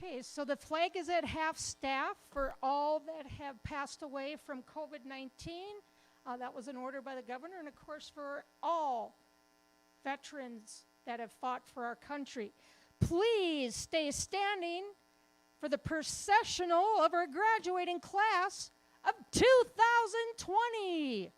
Okay, so the flag is at half staff for all that have passed away from COVID-19. That was an order by the governor, and of course for all veterans that have fought for our country. Please stay standing for the processional of our graduating class of 2020.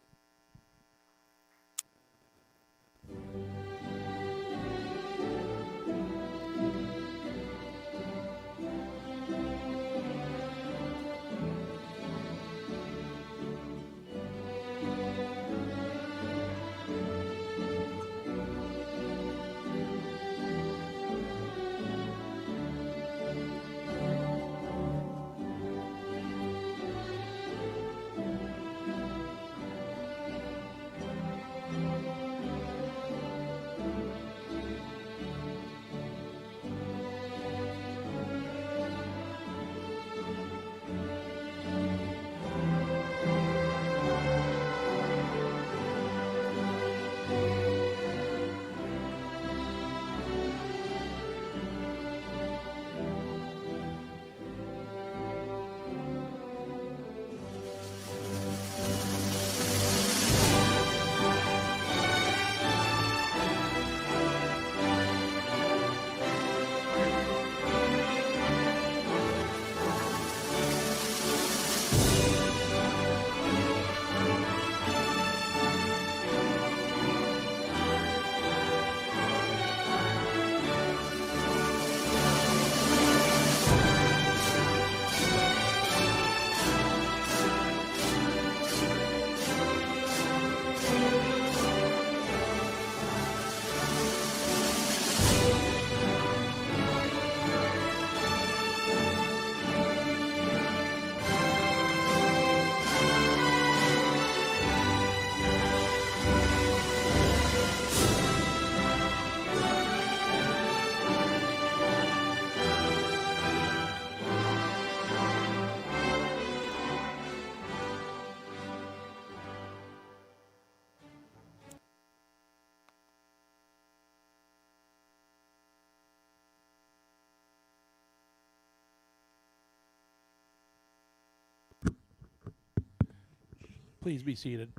Please be seated.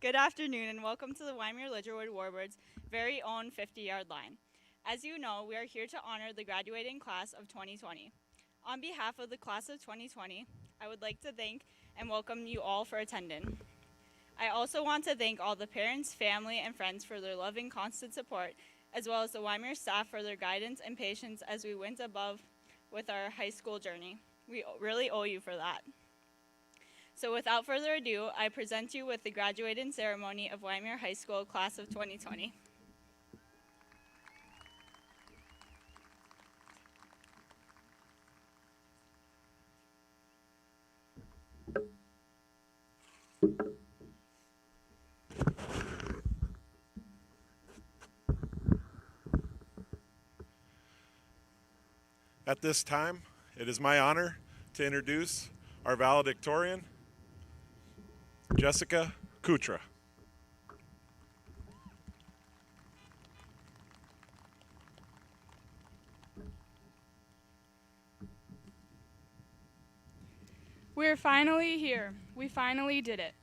Good afternoon and welcome to the Wyndmere Graduation Warbirds' very own 50-yard line. As you know, we are here to honor the graduating class of 2020. On behalf of the class of 2020, I would like to thank and welcome you all for attending. I also want to thank all the parents, family, and friends for their love and constant support, as well as the Wyndmere staff for their guidance and patience as we went above with our high school journey. We really owe you for that. So without further ado, I present you with the graduating ceremony of Wyndmere High School class of 2020. At this time, it is my honor to introduce our valedictorian, Jessica Kutra. We're finally here. We finally did it.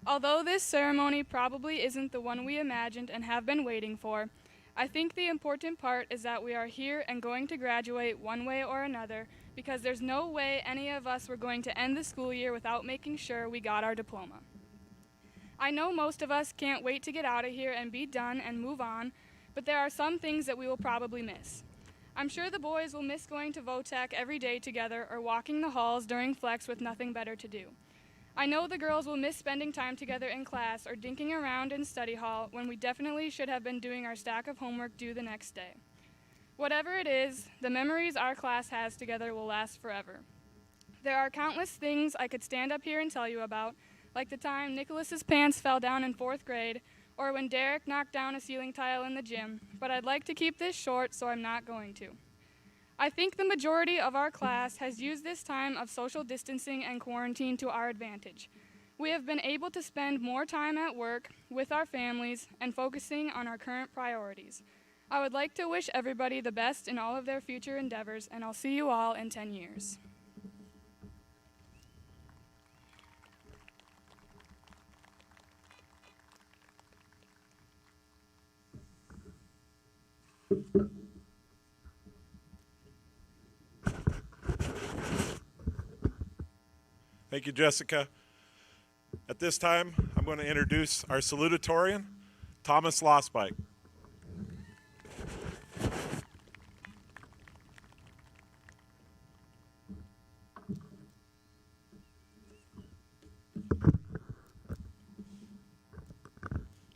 Although this ceremony probably isn't the one we imagined and have been waiting for, I think the important part is that we are here and going to graduate one way or another, because there's no way any of us were going to end the school year without making sure we got our diploma. I know most of us can't wait to get out of here and be done and move on, but there are some things that we will probably miss. I'm sure the boys will miss going to VOTEC every day together or walking the halls during flex with nothing better to do. I know the girls will miss spending time together in class or dinking around in study hall when we definitely should have been doing our stack of homework due the next day. Whatever it is, the memories our class has together will last forever. There are countless things I could stand up here and tell you about, like the time Nicholas's pants fell down in 4th grade, or when Derek knocked down a ceiling tile in the gym, but I'd like to keep this short, so I'm not going to. I think the majority of our class has used this time of social distancing and quarantine to our advantage. We have been able to spend more time at work with our families and focusing on our current priorities. I would like to wish everybody the best in all of their future endeavors, and I'll see you all in 10 years. Thank you, Jessica. At this time, I'm going to introduce our salutatorian, Thomas Lossbike.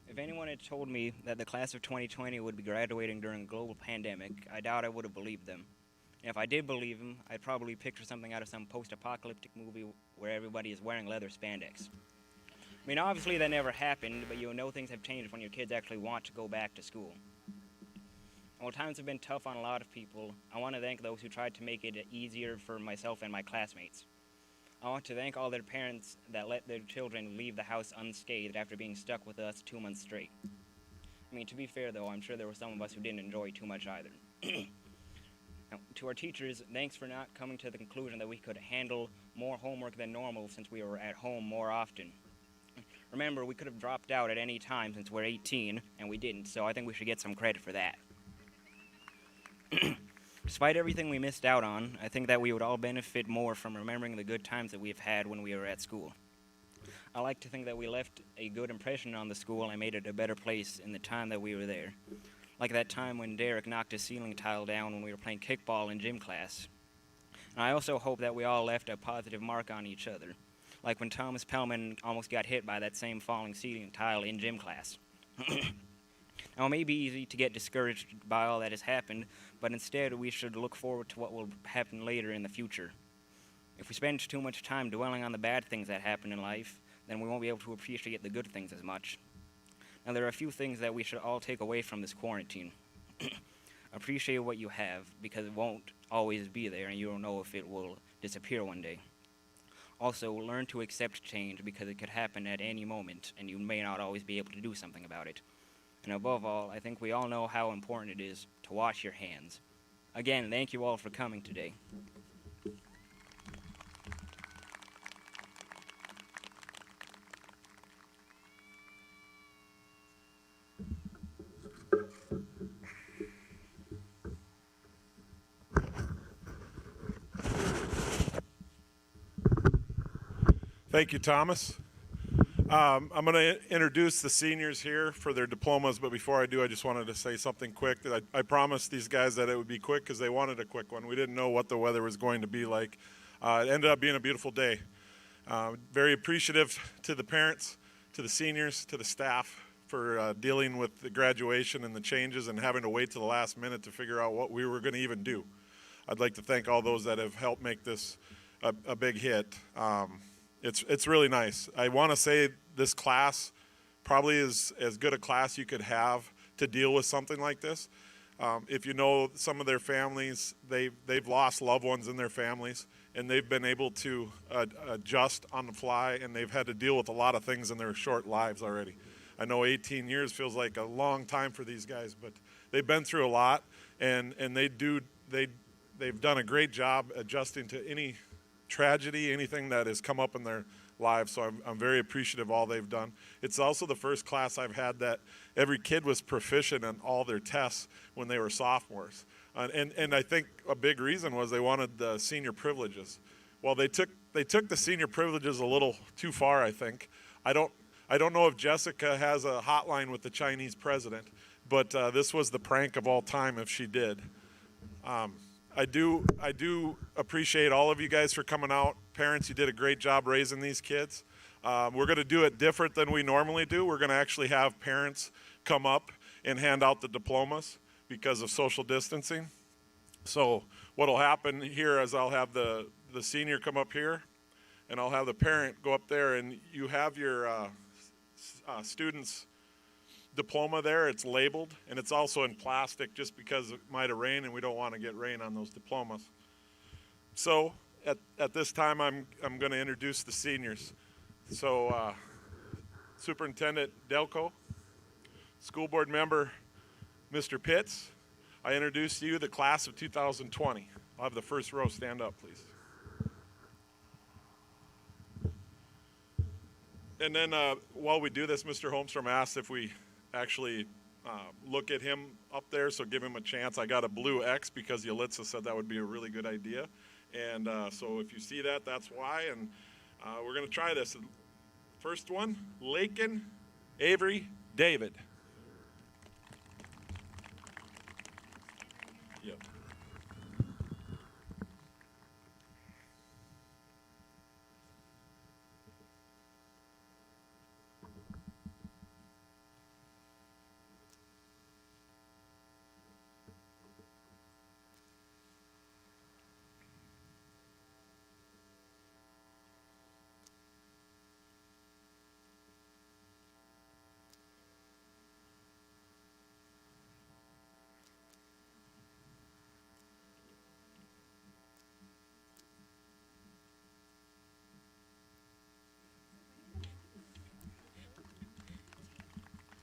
If anyone had told me that the class of 2020 would be graduating during a global pandemic, I doubt I would have believed them. And if I did believe them, I'd probably picture something out of some post-apocalyptic movie where everybody is wearing leather spandex. I mean, obviously that never happened, but you'll know things have changed when your kids actually want to go back to school. And while times have been tough on a lot of people, I want to thank those who tried to make it easier for myself and my classmates. I want to thank all their parents that let their children leave the house unscathed after being stuck with us 2 months straight. I mean, to be fair though, I'm sure there were some of us who didn't enjoy too much either. Now, to our teachers, thanks for not coming to the conclusion that we could handle more homework than normal since we were at home more often. Remember, we could have dropped out at any time since we're 18, and we didn't, so I think we should get some credit for that. Despite everything we missed out on, I think that we would all benefit more from remembering the good times that we've had when we were at school. I like to think that we left a good impression on the school and made it a better place in the time that we were there. Like that time when Derek knocked his ceiling tile down when we were playing kickball in gym class. And I also hope that we all left a positive mark on each other. Like when Thomas Pellman almost got hit by that same falling ceiling tile in gym class. Now, it may be easy to get discouraged by all that has happened, but instead we should look forward to what will happen later in the future. If we spend too much time dwelling on the bad things that happen in life, then we won't be able to appreciate the good things as much. Now, there are a few things that we should all take away from this quarantine. Appreciate what you have, because it won't always be there, and you don't know if it will disappear one day. Also, learn to accept change, because it could happen at any moment, and you may not always be able to do something about it. And above all, I think we all know how important it is to wash your hands. Again, thank you all for coming today. Thank you, Thomas. I'm going to introduce the seniors here for their diplomas, but before I do, I just wanted to say something quick. I promised these guys that it would be quick because they wanted a quick one. We didn't know what the weather was going to be like. It ended up being a beautiful day. Very appreciative to the parents, to the seniors, to the staff for dealing with the graduation and the changes and having to wait to the last minute to figure out what we were going to even do. I'd like to thank all those that have helped make this a big hit. It's really nice. I want to say this class probably is as good a class you could have to deal with something like this. If you know some of their families, they've lost loved ones in their families, and they've been able to adjust on the fly, and they've had to deal with a lot of things in their short lives already. I know 18 years feels like a long time for these guys, but they've been through a lot, and they've done a great job adjusting to any tragedy, anything that has come up in their lives. So I'm very appreciative of all they've done. It's also the first class I've had that every kid was proficient in all their tests when they were sophomores. And I think a big reason was they wanted the senior privileges. Well, they took the senior privileges a little too far, I think. I don't know if Jessica has a hotline with the Chinese president, but this was the prank of all time if she did. I do appreciate all of you guys for coming out. Parents, you did a great job raising these kids. We're going to do it different than we normally do. We're going to actually have parents come up and hand out the diplomas because of social distancing. So what will happen here is I'll have the senior come up here, and I'll have the parent go up there, and you have your student's diploma there. It's labeled, and it's also in plastic just because it might have rained, and we don't want to get rain on those diplomas. So at this time, I'm going to introduce the seniors. So Superintendent Delco, School Board Member Mr. Pitts, I introduce to you the class of 2020. I'll have the first row stand up, please. And then while we do this, Mr. Holmstrom asked if we actually look at him up there, so give him a chance. I got a blue X because Yalitza said that would be a really good idea. And so if you see that, that's why. And we're going to try this. First one, Lakin Avery David. Yep.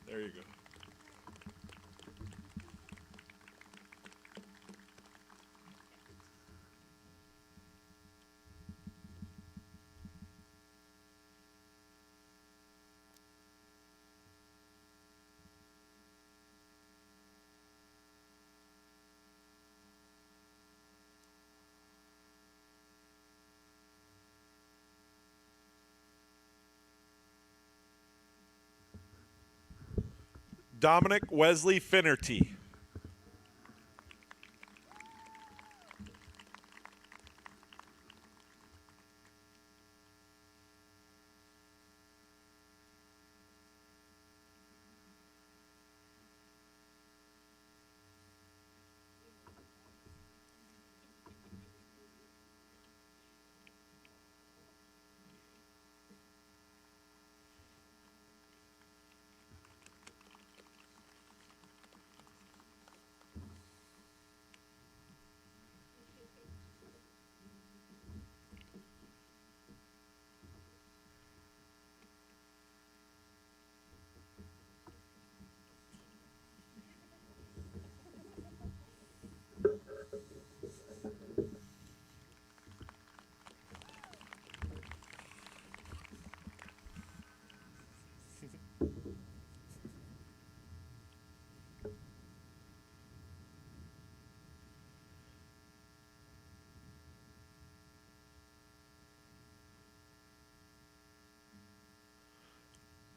There you go. Dominic Wesley Finnerty.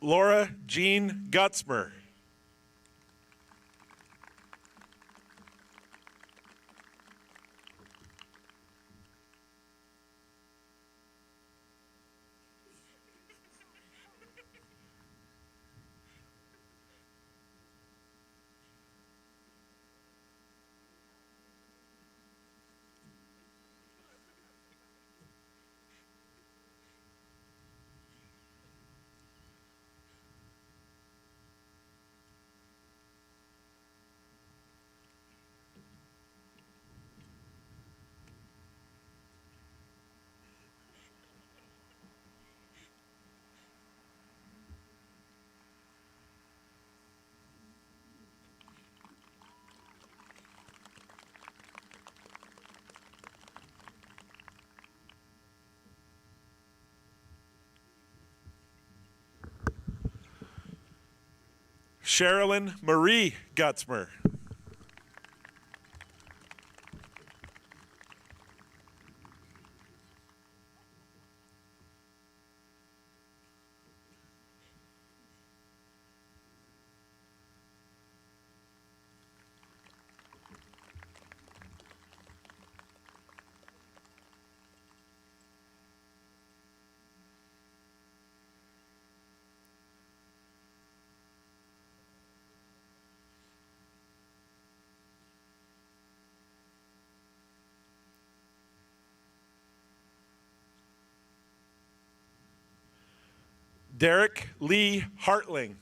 Laura Jean Gutzmer. Sherilyn Marie Gutzmer. Derek Lee Hartling.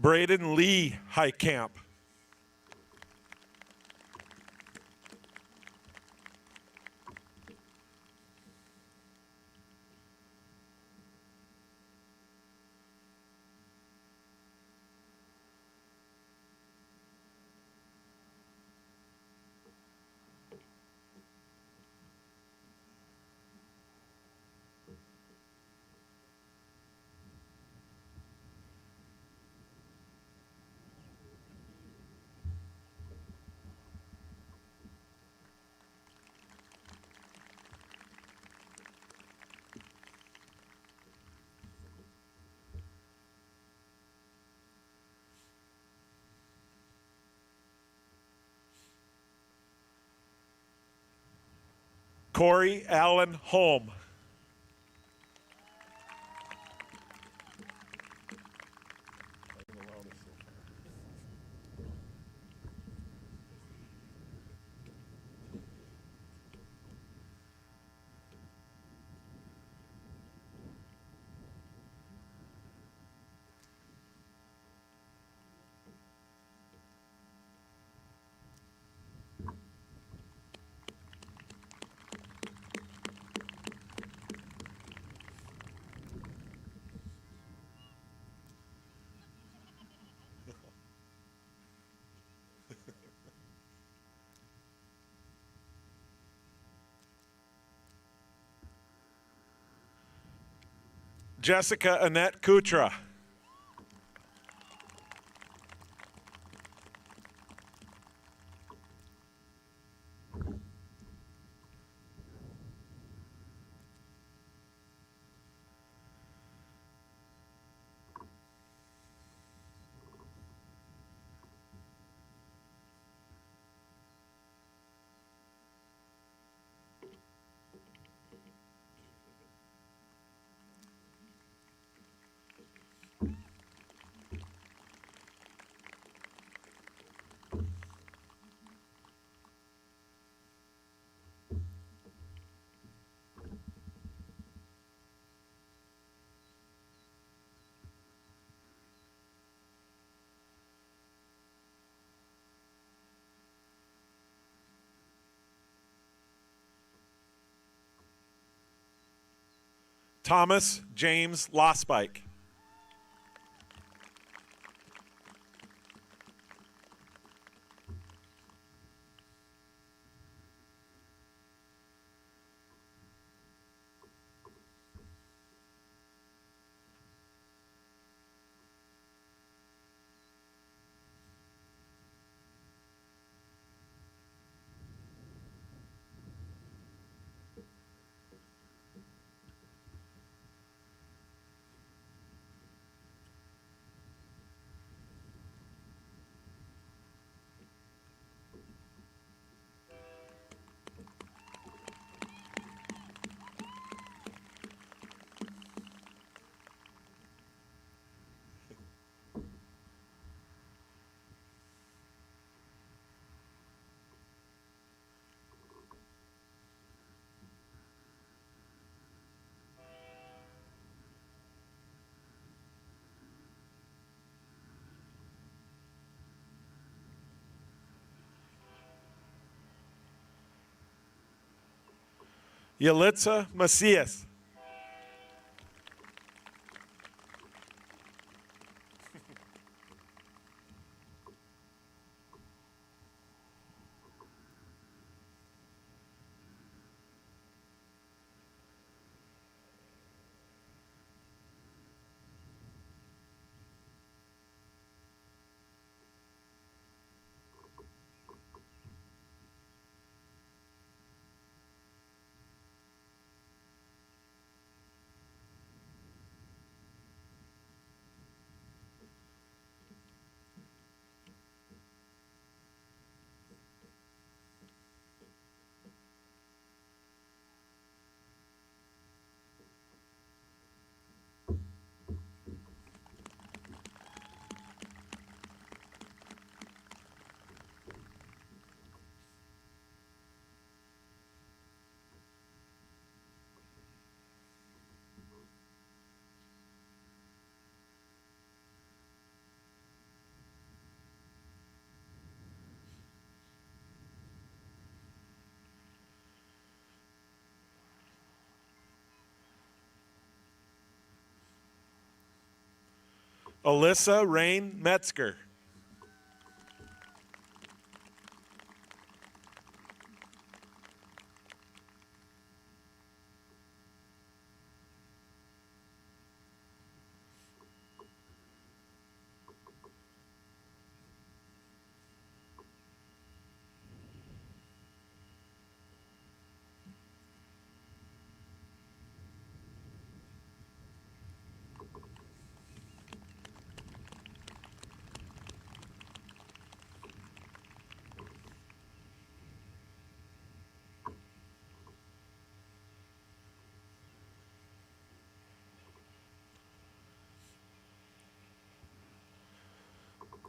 Braden Lee Highcamp. Corey Allen Holm. Jessica Annette Kutra. Thomas James Lospike. Yelitza Macias. Alyssa Rain Metzger.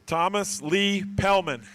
Thomas Lee Pellman.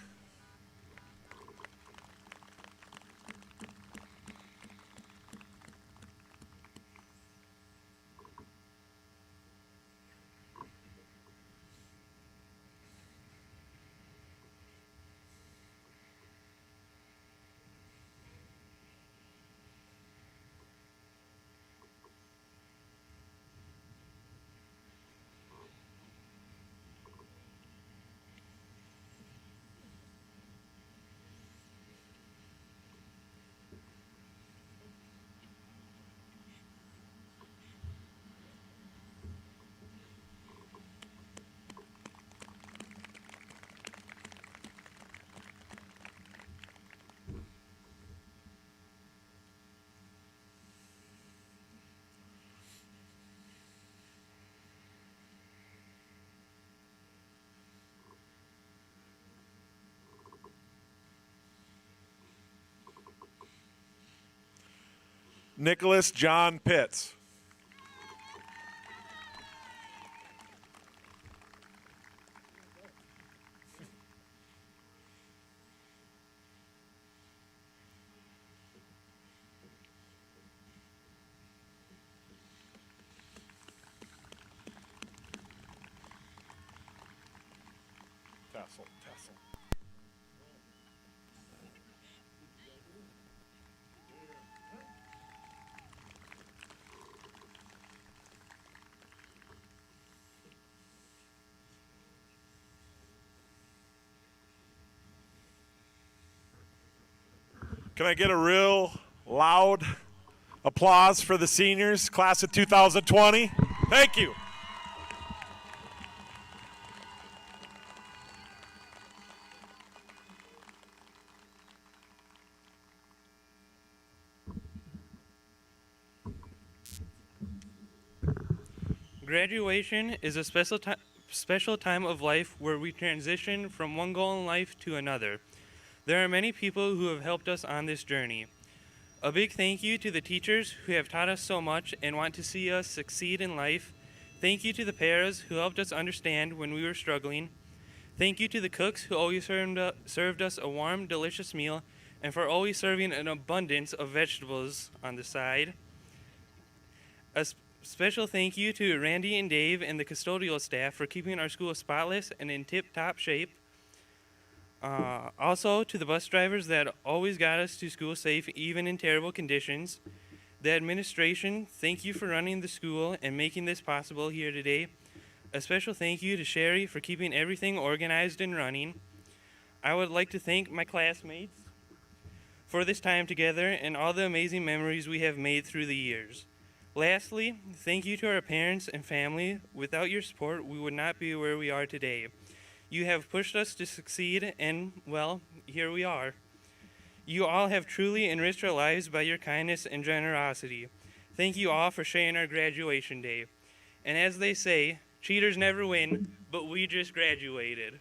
Nicholas John Pitts. Tassel. Can I get a real loud applause for the seniors, class of 2020? Thank you. Graduation is a special time of life where we transition from one goal in life to another. There are many people who have helped us on this journey. A big thank you to the teachers who have taught us so much and want to see us succeed in life. Thank you to the paras who helped us understand when we were struggling. Thank you to the cooks who always served us a warm, delicious meal and for always serving an abundance of vegetables on the side. A special thank you to Randy and Dave and the custodial staff for keeping our school spotless and in tip-top shape. Also to the bus drivers that always got us to school safe even in terrible conditions. The administration, thank you for running the school and making this possible here today. A special thank you to Sherry for keeping everything organized and running. I would like to thank my classmates for this time together and all the amazing memories we have made through the years. Lastly, thank you to our parents and family. Without your support, we would not be where we are today. You have pushed us to succeed, and, well, here we are. You all have truly enriched our lives by your kindness and generosity. Thank you all for sharing our graduation day. And as they say, cheaters never win, but we just graduated.